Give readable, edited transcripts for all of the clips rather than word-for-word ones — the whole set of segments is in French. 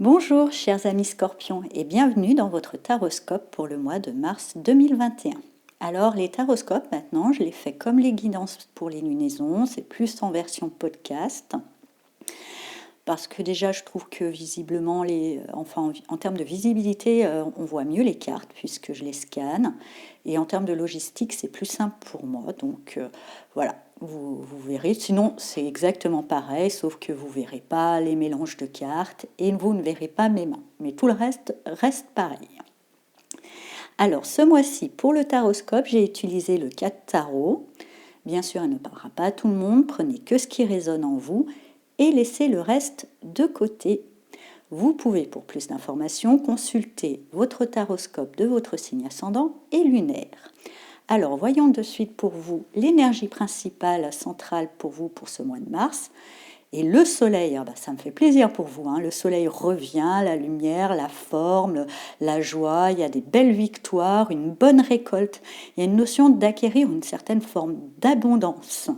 Bonjour chers amis scorpions et bienvenue dans votre taroscope pour le mois de mars 2021. Alors les taroscopes maintenant, je les fais comme les guidances pour les lunaisons, c'est plus en version podcast. Parce que déjà je trouve que visiblement, en termes de visibilité, on voit mieux les cartes puisque je les scanne. Et en termes de logistique, c'est plus simple pour moi. Donc voilà, vous verrez. Sinon, c'est exactement pareil, sauf que vous ne verrez pas les mélanges de cartes et vous ne verrez pas mes mains. Mais tout le reste pareil. Alors ce mois-ci, pour le taroscope, j'ai utilisé le 4 tarot. Bien sûr, il ne parlera pas à tout le monde, prenez que ce qui résonne en vous et laissez le reste de côté. Vous pouvez, pour plus d'informations, consulter votre taroscope de votre signe ascendant et lunaire. Alors, voyons de suite pour vous l'énergie principale, centrale pour vous pour ce mois de mars. Et le soleil, ça me fait plaisir pour vous, le soleil revient, la lumière, la forme, la joie, il y a des belles victoires, une bonne récolte, il y a une notion d'acquérir une certaine forme d'abondance.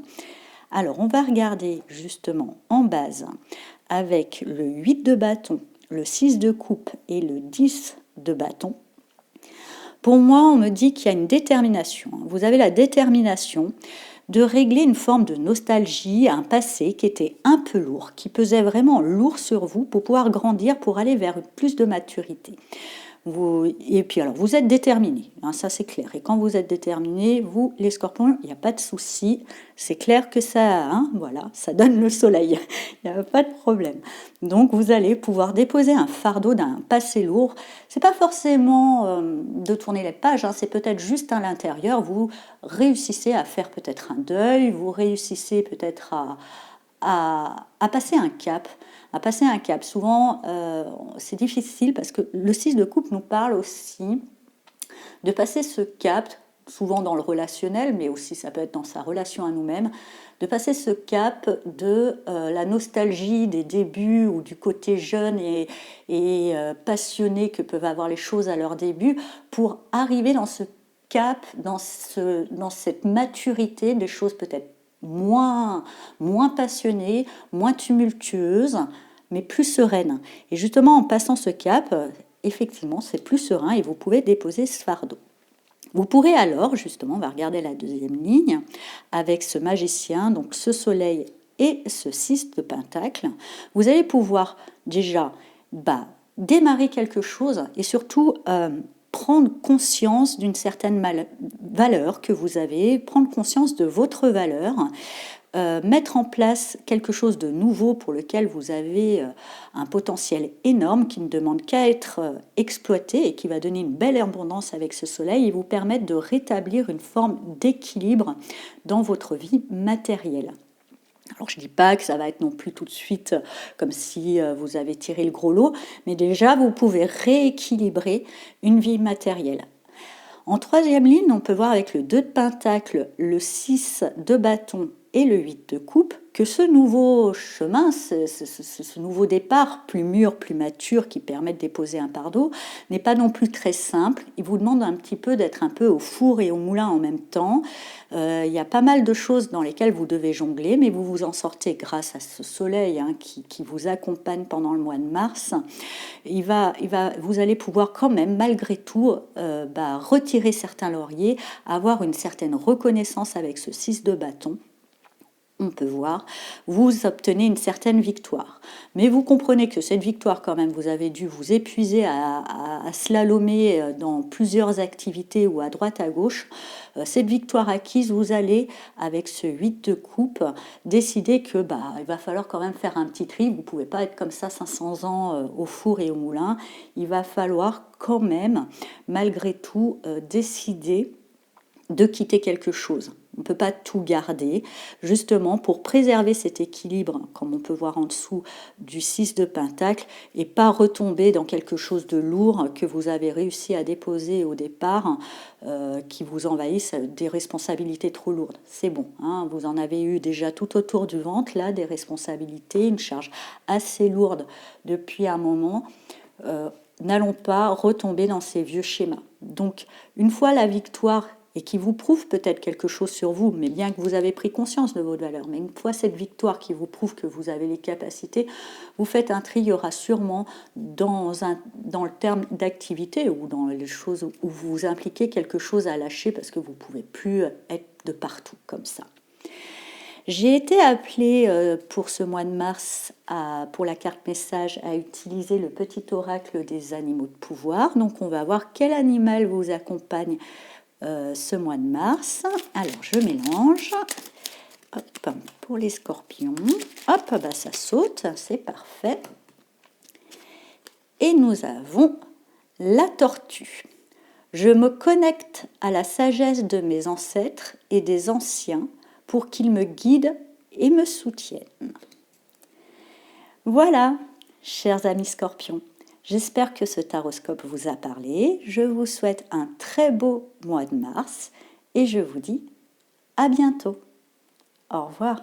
Alors, on va regarder justement en base avec le 8 de bâton, le 6 de coupe et le 10 de bâton. Pour moi, on me dit qu'il y a une détermination. Vous avez la détermination de régler une forme de nostalgie, un passé qui était un peu lourd, qui pesait vraiment lourd sur vous pour pouvoir grandir, pour aller vers plus de maturité. Et puis alors, vous êtes déterminé, ça c'est clair. Et quand vous êtes déterminé, vous, les scorpions, il n'y a pas de souci. C'est clair que ça, voilà, ça donne le soleil. Il n'y a pas de problème. Donc vous allez pouvoir déposer un fardeau d'un passé lourd. C'est pas forcément de tourner les pages, c'est peut-être juste à l'intérieur. Vous réussissez à faire peut-être un deuil, vous réussissez peut-être à passer un cap. Souvent, c'est difficile parce que le 6 de coupe nous parle aussi de passer ce cap, souvent dans le relationnel, mais aussi ça peut être dans sa relation à nous-mêmes, de passer ce cap de la nostalgie des débuts ou du côté jeune et passionné que peuvent avoir les choses à leur début pour arriver dans ce cap, dans cette maturité des choses peut-être moins passionnées, moins tumultueuses, mais plus sereines. Et justement, en passant ce cap, effectivement, c'est plus serein et vous pouvez déposer ce fardeau. Vous pourrez alors, justement, on va regarder la deuxième ligne, avec ce magicien, donc ce soleil et ce 6 de pentacle, vous allez pouvoir déjà démarrer quelque chose et surtout prendre conscience d'une certaine valeur que vous avez, prendre conscience de votre valeur, mettre en place quelque chose de nouveau pour lequel vous avez un potentiel énorme qui ne demande qu'à être exploité et qui va donner une belle abondance avec ce soleil et vous permettre de rétablir une forme d'équilibre dans votre vie matérielle. Alors je ne dis pas que ça va être non plus tout de suite comme si vous avez tiré le gros lot, mais déjà vous pouvez rééquilibrer une vie matérielle. En troisième ligne, on peut voir avec le 2 de pentacle, le 6 de bâton et le 8 de coupe que ce nouveau chemin, ce nouveau départ plus mûr, plus mature qui permet de déposer un fardeau n'est pas non plus très simple. Il vous demande un petit peu d'être un peu au four et au moulin en même temps. Il y a pas mal de choses dans lesquelles vous devez jongler, mais vous vous en sortez grâce à ce soleil qui vous accompagne pendant le mois de mars. Vous allez pouvoir quand même, malgré tout, retirer certains lauriers, avoir une certaine reconnaissance avec ce 6 de bâton. On peut voir, vous obtenez une certaine victoire. Mais vous comprenez que cette victoire, quand même, vous avez dû vous épuiser à slalomer dans plusieurs activités ou à droite, à gauche. Cette victoire acquise, vous allez, avec ce 8 de coupe, décider que il va falloir quand même faire un petit tri. Vous ne pouvez pas être comme ça 500 ans au four et au moulin. Il va falloir quand même, malgré tout, décider de quitter quelque chose. On ne peut pas tout garder, justement pour préserver cet équilibre, comme on peut voir en dessous du 6 de pentacle, et pas retomber dans quelque chose de lourd que vous avez réussi à déposer au départ, qui vous envahissent des responsabilités trop lourdes. C'est bon, vous en avez eu déjà tout autour du ventre, là, des responsabilités, une charge assez lourde depuis un moment. N'allons pas retomber dans ces vieux schémas. Donc, une fois la victoire et qui vous prouve peut-être quelque chose sur vous, mais bien que vous avez pris conscience de votre valeur. Mais une fois cette victoire qui vous prouve que vous avez les capacités, vous faites un tri, il y aura sûrement dans le terme d'activité ou dans les choses où vous vous impliquez quelque chose à lâcher parce que vous ne pouvez plus être de partout comme ça. J'ai été appelée pour ce mois de mars, pour la carte message, à utiliser le petit oracle des animaux de pouvoir. Donc on va voir quel animal vous accompagne ce mois de mars. Alors je mélange. Hop, pour les scorpions. Hop, bah ça saute, c'est parfait. Et nous avons la tortue. Je me connecte à la sagesse de mes ancêtres et des anciens pour qu'ils me guident et me soutiennent. Voilà, chers amis scorpions, j'espère que ce taroscope vous a parlé. Je vous souhaite un très beau mois de mars et je vous dis à bientôt. Au revoir.